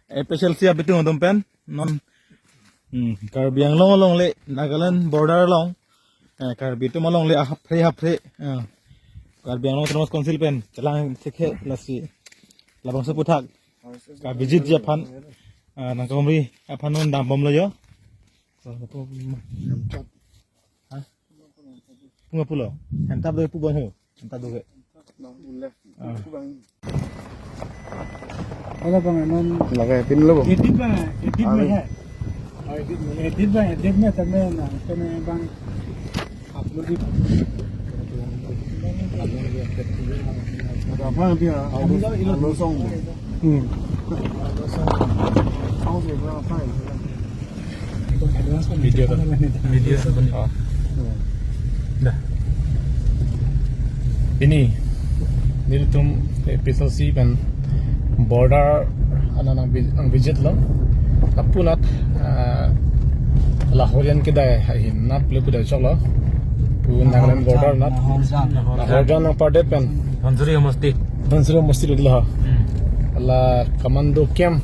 special siap itu untuk pen non Karbi yang long le Nagaland border long Karbi itu malong le hapre Karbi yang long terus konsil pen celang sekhe lasi labang seputak Karbi jit Japan nangkamri apa non dampom lo yo Punga pulau entap do pu bang entap do Kalau bang non Lagay pin lo. edit bang editnya tapi nah kena bang upload itu apa dia lo song video dah ini niltum episode si pen border anang visit lo tapunat Lahorian kedai hin nat le kedai cholo pu Nagaland border nat Lahorjan nang pardet pen Dhansuri masti lah ala commando camp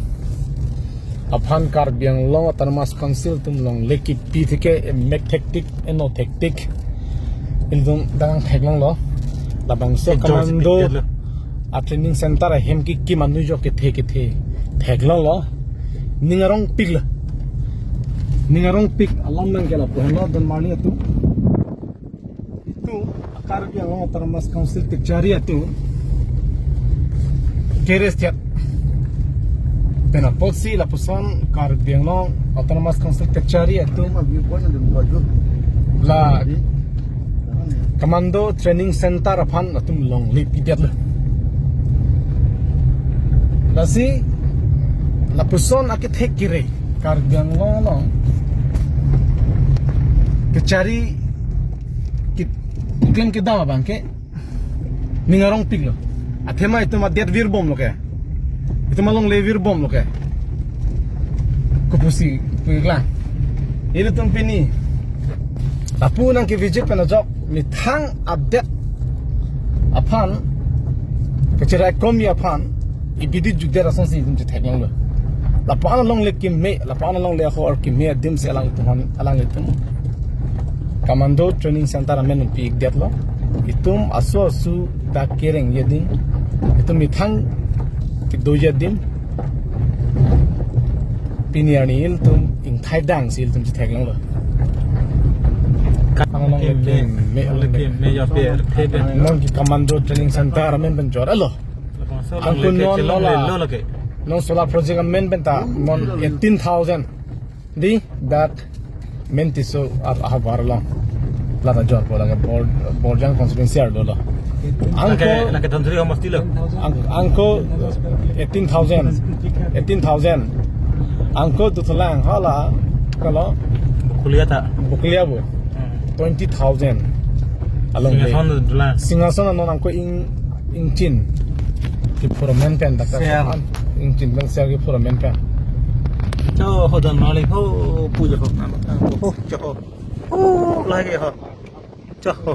Afhan Karbi yang long Autonomous Council tum long leki pi thike mek tactic eno tactic ilum dang theklang lo labang se commando a training center a hemki ki manu jo ke the theklang lo ningarong pig alam nang gela pohlo dan mani atu itu Karbi yang long Autonomous Council ke cari atu keres tiap pena polisi la puson Karbi yang long Autonomous Council ke cari atu la Commando Training Center aphan atum long lip idiat la lasi la puson akit hek kire Karbi yang long kecari klaim ke dawa bangke ningarong pig lo athema itu ma det vir bom lo ke itu malong le vir bom lo ke kupusi pigla ini tum pini tapu nang ke visit pena job mithang update aphan kecira komi aphan ibidi judera son si dum theklang lo la pana long le kimme la pana long le khor kimme dim se alang itu Commando Training Center amen pig det lo itum asu da kereng yedin itum mithang ki doja dim piniani il tum ing thai dang sil tum chi theklang lo me ya pe non ki Commando Training Center amen ben jor alo angkun non lo ke non solar project amen ben ta mon 18000 di that mentiso ahabarla lata jor pola ke borjang constituency lo angko Dhansuri masti lo angko 18000 angko tulang hala kalau bukulia bu 20000 along singason non angko ing chin ki promen pen da ing chin bang ser ki promen pen cho hodan malik ho puja ho ho cho ho lagi ho cho ho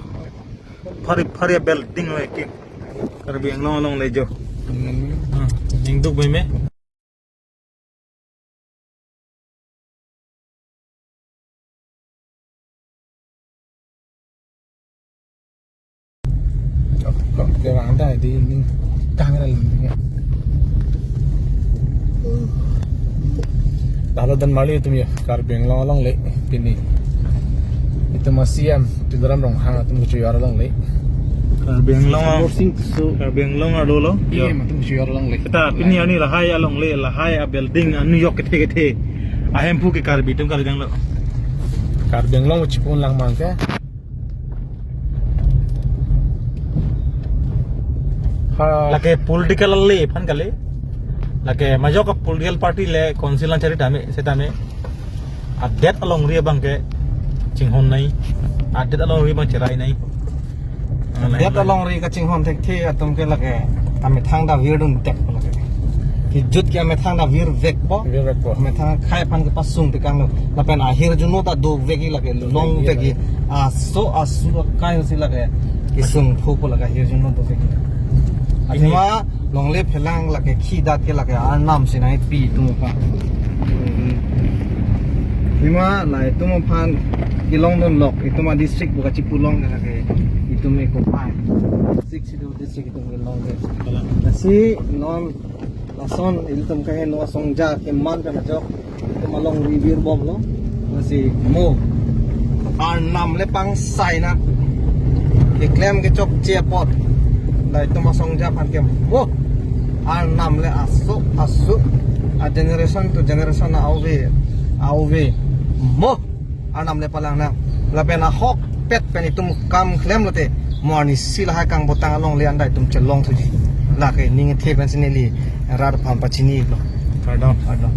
phari building lo ki Karbi yang long le jo ning duk bai me cái vàng đây thì càng cái này Dahulu dan Mali itu ya Karbi yang long le pini itu masih di dalam rong hang itu muncul orang long le Karbi yang long ada lo iya itu muncul orang long le kita pini ani lahai along le lahai a building New York kete ahem pu ke Karbi itu kali yang lo Karbi yang long cipun lang mangke lagi political le pan kali lagi majok ke political party le council cari dame setame update along ria bangke cinghon nai update along ria bang cerai nai update along ria ke cinghon tek the atum ke lagi kami thang da wir dun tek lagi ki jut ke ame thang da wir vek po ame thang khai pan ke pasung te kang la pen akhir juno ta do veki lagi long veki asu kai hosi lagi ki sung phu po lagi akhir juno do veki Ini mah long le phelang lake khi dat ke lake anam sinai pi tumu pa. Lima lai tumu pan kilong don lok itu mah district bukan Cipulong kan lake itu me ko pai. District itu kilong ke. Nasi non lason iltum kahe no songja ke man kana jok itu malong review bom lo. Nasi mo anam le pang sai na. Iklem ke chok chia pot. Lai tu masong japan kem. Oh, anam le asu. A generation to generation na auve. Mo anam le palang na. Lapen a hok pet pen itum kam klem lote. Morni sila kang botang along le andai tum chelong tuji. La ke ning the pen sinili rar pam pachini lo. Pardon. Pardon.